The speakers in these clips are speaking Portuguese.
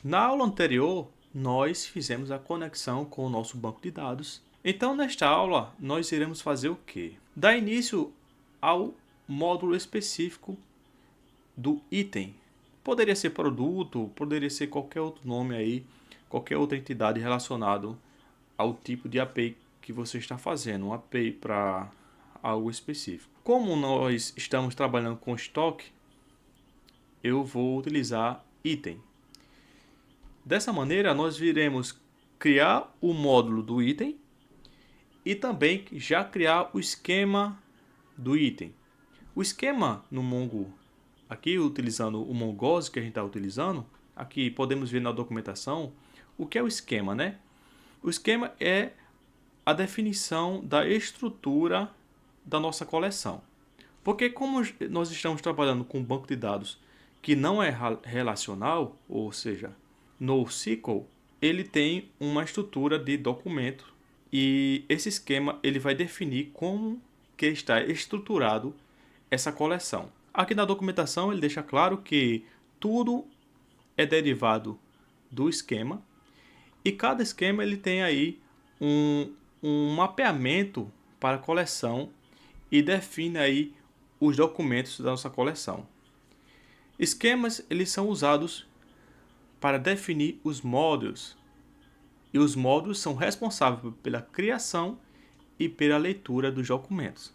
Na aula anterior, nós fizemos a conexão com o nosso banco de dados. Então, nesta aula, nós iremos fazer o quê? Dar início ao módulo específico do item. Poderia ser produto, poderia ser qualquer outro nome aí, qualquer outra entidade relacionado ao tipo de API que você está fazendo, uma API para algo específico. Como nós estamos trabalhando com estoque, eu vou utilizar item. Dessa maneira, nós iremos criar o módulo do item e também já criar o esquema do item. O esquema no Mongo, aqui utilizando o Mongoose que a gente está utilizando, aqui podemos ver na documentação o que é o esquema, né? O esquema é a definição da estrutura da nossa coleção. Porque como nós estamos trabalhando com um banco de dados que não é relacional, ou seja, NoSQL, ele tem uma estrutura de documento e esse esquema ele vai definir como que está estruturado essa coleção. Aqui na documentação ele deixa claro que tudo é derivado do esquema e cada esquema ele tem aí um mapeamento para a coleção e define aí os documentos da nossa coleção. Esquemas eles são usados para definir os módulos e os módulos são responsáveis pela criação e pela leitura dos documentos.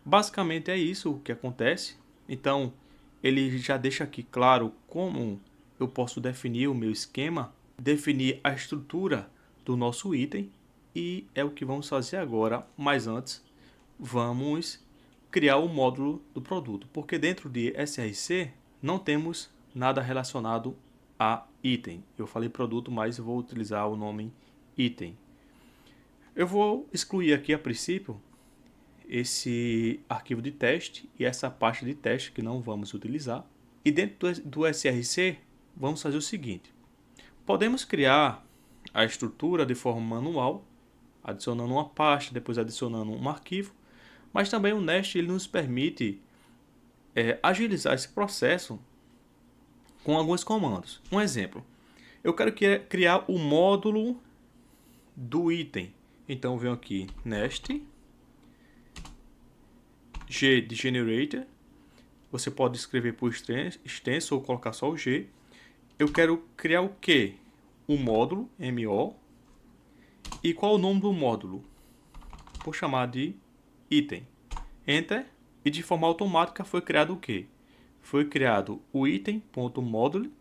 Basicamente é isso o que acontece. Então ele já deixa aqui claro como eu posso definir o meu esquema, definir a estrutura do nosso item e é o que vamos fazer agora. Mas antes vamos criar o módulo do produto, porque dentro de SRC não temos nada relacionado a item. Eu falei produto, mas eu vou utilizar o nome item. Eu vou excluir aqui a princípio esse arquivo de teste e essa pasta de teste que não vamos utilizar. E dentro do SRC vamos fazer o seguinte: podemos criar a estrutura de forma manual, adicionando uma pasta, depois adicionando um arquivo, mas também o Nest ele nos permite agilizar esse processo com alguns comandos. Um exemplo, eu quero criar o módulo do item. Então eu venho aqui, Nest, G de Generator. Você pode escrever por extenso ou colocar só o G. Eu quero criar o que? O módulo, MO. E qual é o nome do módulo? Vou chamar de item. Enter. E de forma automática foi criado o que? Foi criado o item.module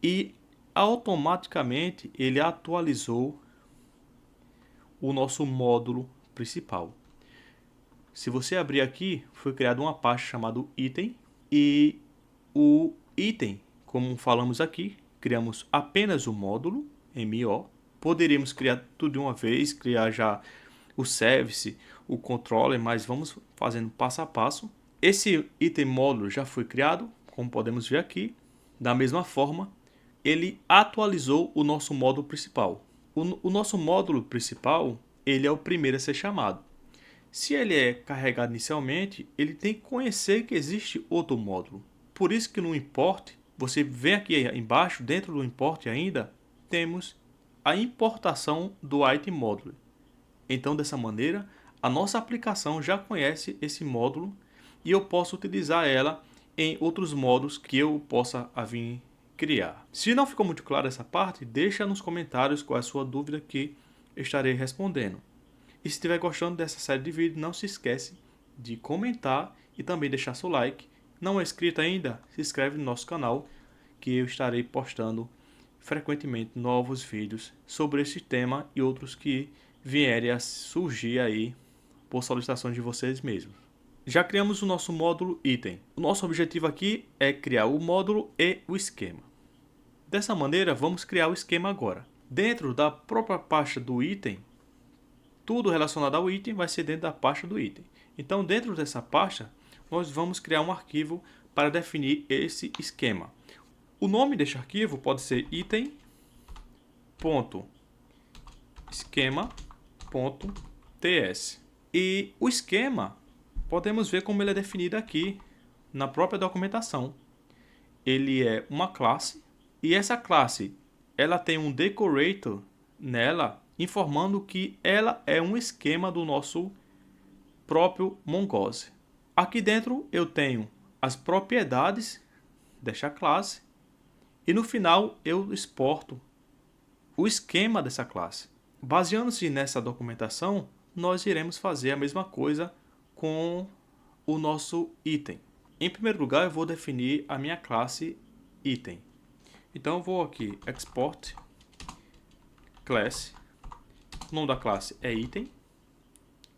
e automaticamente ele atualizou o nosso módulo principal. Se você abrir aqui, foi criada uma pasta chamada item e o item, como falamos aqui, criamos apenas o módulo MO. Poderíamos criar tudo de uma vez, criar já o service, o controller, mas vamos fazendo passo a passo. Esse item módulo já foi criado, como podemos ver aqui. Da mesma forma, ele atualizou o nosso módulo principal. O nosso módulo principal, ele é o primeiro a ser chamado. Se ele é carregado inicialmente, ele tem que conhecer que existe outro módulo. Por isso que no import, você vê aqui embaixo, dentro do import ainda, temos a importação do item módulo. Então, dessa maneira, a nossa aplicação já conhece esse módulo e eu posso utilizar ela em outros módulos que eu possa vir criar. Se não ficou muito claro essa parte, deixa nos comentários qual é a sua dúvida que eu estarei respondendo. E se estiver gostando dessa série de vídeos, não se esquece de comentar e também deixar seu like. Não é inscrito ainda? Se inscreve no nosso canal que eu estarei postando frequentemente novos vídeos sobre esse tema e outros que vierem a surgir aí por solicitações de vocês mesmos. Já criamos o nosso módulo item. O nosso objetivo aqui é criar o módulo e o esquema. Dessa maneira, vamos criar o esquema agora. Dentro da própria pasta do item, tudo relacionado ao item vai ser dentro da pasta do item. Então, dentro dessa pasta, nós vamos criar um arquivo para definir esse esquema. O nome deste arquivo pode ser item.schema.ts. E o esquema, podemos ver como ele é definido aqui na própria documentação. Ele é uma classe E essa classe, ela tem um decorator nela, informando que ela é um esquema do nosso próprio Mongoose. Aqui dentro eu tenho as propriedades desta classe e no final eu exporto o esquema dessa classe. Baseando-se nessa documentação, nós iremos fazer a mesma coisa com o nosso item. Em primeiro lugar, eu vou definir a minha classe item. Então eu vou aqui export class. O nome da classe é item,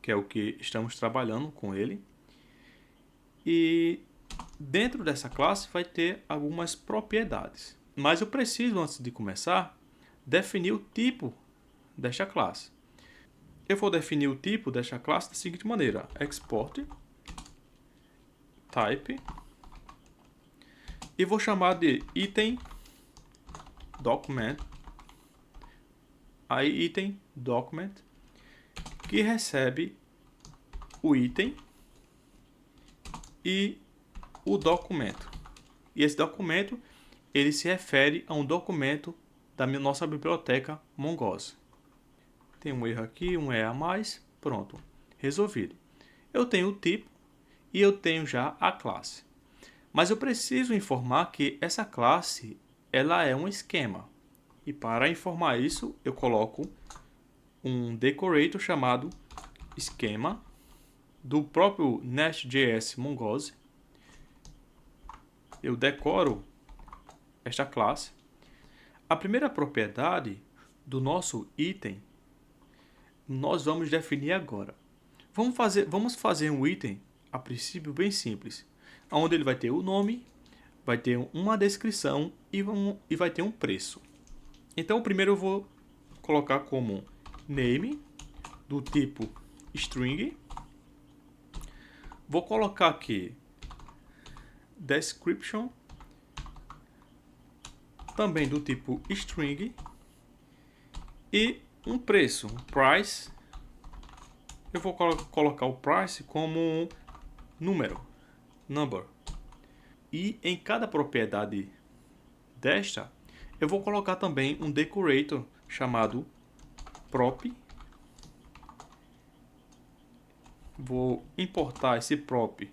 que é o que estamos trabalhando com ele. E dentro dessa classe vai ter algumas propriedades. Mas eu preciso, antes de começar, definir o tipo desta classe. Eu vou definir o tipo desta classe da seguinte maneira: export type e vou chamar de item document. Aí item document que recebe o item e o documento. E esse documento ele se refere a um documento da nossa biblioteca Mongoose. Tem um erro aqui, um E a mais, pronto, resolvido. Eu tenho o tipo e eu tenho já a classe. Mas eu preciso informar que essa classe ela é um esquema. E para informar isso, eu coloco um decorator chamado esquema do próprio Nest.js Mongoose. Eu decoro esta classe. A primeira propriedade do nosso item nós vamos definir agora. Vamos fazer um item, a princípio, bem simples, onde ele vai ter o nome, vai ter uma descrição e vai ter um preço. Então, primeiro eu vou colocar como name, do tipo string. Vou colocar aqui description, também do tipo string. E um preço, price. Eu vou colocar o price como número, number. E em cada propriedade desta, eu vou colocar também um decorator chamado prop. Vou importar esse prop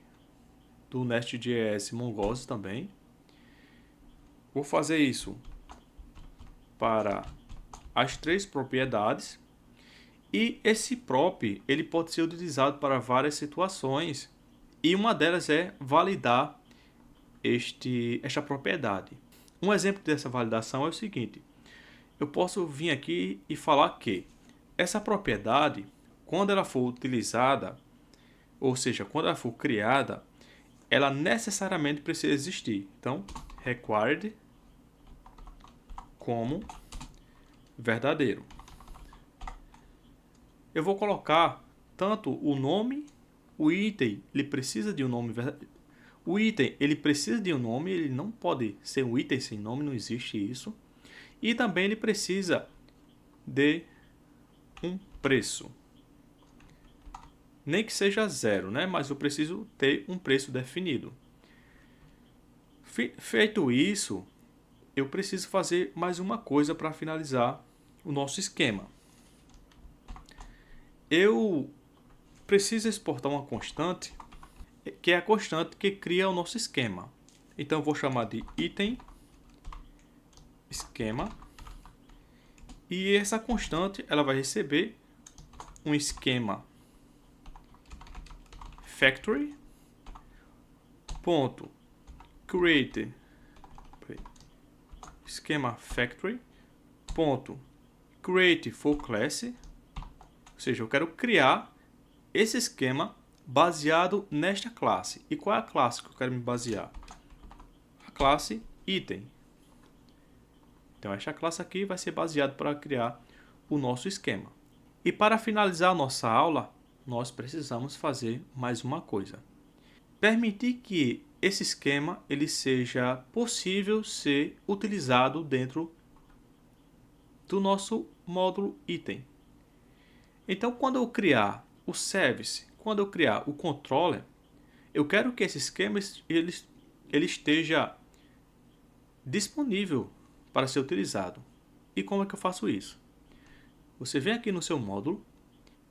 do Nest.js Mongoose também. Vou fazer isso para as três propriedades. E esse prop ele pode ser utilizado para várias situações. E uma delas é validar esta propriedade. Um exemplo dessa validação é o seguinte: eu posso vir aqui e falar que essa propriedade, quando ela for utilizada, ou seja, quando ela for criada, ela necessariamente precisa existir. Então, required como verdadeiro. Eu vou colocar tanto o nome, o item, ele precisa de um nome verdadeiro. O item, ele precisa de um nome, ele não pode ser um item sem nome, não existe isso. E também ele precisa de um preço. Nem que seja 0, né? Mas eu preciso ter um preço definido. Feito isso, eu preciso fazer mais uma coisa para finalizar o nosso esquema. Eu preciso exportar uma constante, que é a constante que cria o nosso esquema. Então eu vou chamar de item esquema. E essa constante ela vai receber um esquema factory ponto create esquema factory ponto create for class. Ou seja, eu quero criar esse esquema baseado nesta classe. E qual é a classe que eu quero me basear? A classe item. Então, esta classe aqui vai ser baseada para criar o nosso esquema. E para finalizar a nossa aula, nós precisamos fazer mais uma coisa. Permitir que esse esquema ele seja possível ser utilizado dentro do nosso módulo item. Então, quando eu criar o service, quando eu criar o controller, eu quero que esse esquema ele esteja disponível para ser utilizado. E como é que eu faço isso? Você vem aqui no seu módulo,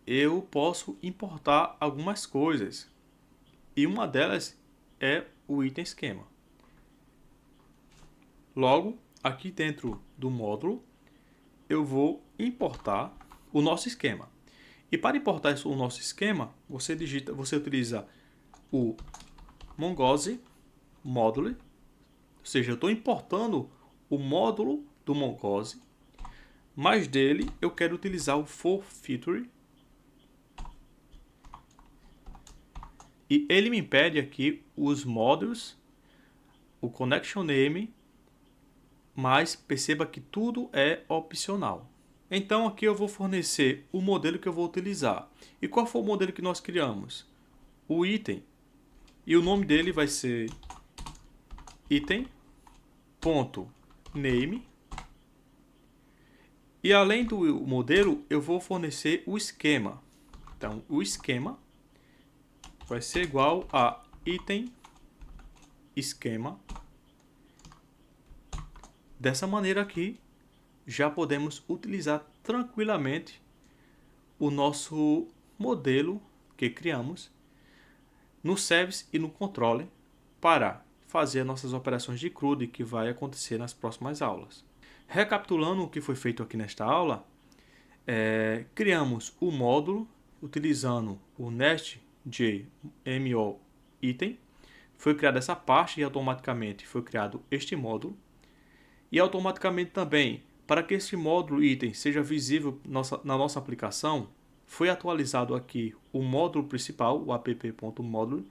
eu posso importar algumas coisas. E uma delas é o item esquema. Logo, aqui dentro do módulo, eu vou importar o nosso esquema. E para importar o nosso esquema, você utiliza o Mongoose Module, ou seja, eu estou importando o módulo do Mongoose, mas dele eu quero utilizar o ForFeature. E ele me pede aqui os módulos, o Connection Name, mas perceba que tudo é opcional. Então aqui eu vou fornecer o modelo que eu vou utilizar. E qual foi o modelo que nós criamos? O item. E o nome dele vai ser item.name. E além do modelo, eu vou fornecer o esquema. Então o esquema vai ser igual a item esquema. Dessa maneira aqui, já podemos utilizar tranquilamente o nosso modelo que criamos no service e no controle para fazer nossas operações de CRUD que vai acontecer nas próximas aulas. Recapitulando o que foi feito aqui nesta aula, criamos o módulo utilizando o nestj.mo item. Foi criada essa parte e automaticamente foi criado este módulo. E automaticamente também, para que este módulo item seja visível na nossa aplicação, foi atualizado aqui o módulo principal, o app.module,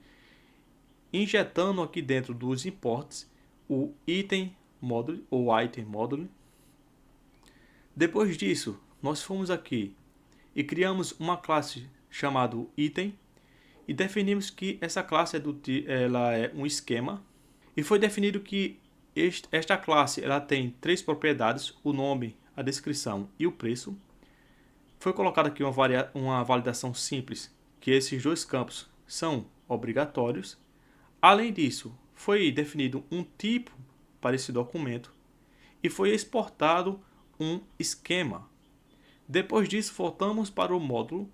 injetando aqui dentro dos imports o item module ou item module. Depois disso, nós fomos aqui e criamos uma classe chamada item e definimos que essa classe ela é um esquema. E foi definido que esta classe ela tem 3 propriedades, o nome, a descrição e o preço. Foi colocada aqui uma validação simples, que esses 2 campos são obrigatórios. Além disso, foi definido um tipo para esse documento e foi exportado um esquema. Depois disso, voltamos para o módulo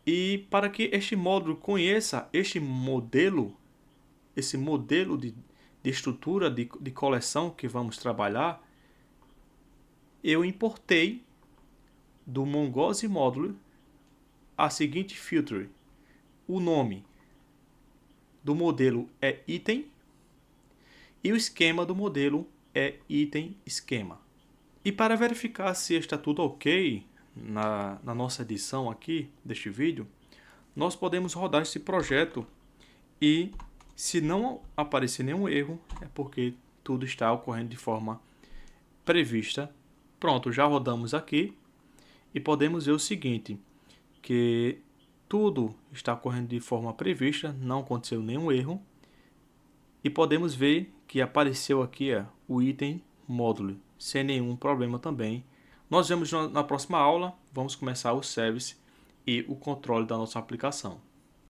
e para que este módulo conheça esse modelo de estrutura de coleção que vamos trabalhar, eu importei do Mongoose Module a seguinte feature. O nome do modelo é item e o esquema do modelo é item esquema. E para verificar se está tudo ok na nossa edição aqui deste vídeo, nós podemos rodar esse projeto e se não aparecer nenhum erro, é porque tudo está ocorrendo de forma prevista. Pronto, já rodamos aqui e podemos ver o seguinte, que tudo está ocorrendo de forma prevista, não aconteceu nenhum erro. E podemos ver que apareceu aqui o item módulo, sem nenhum problema também. Nós vemos na próxima aula, vamos começar o service e o controle da nossa aplicação.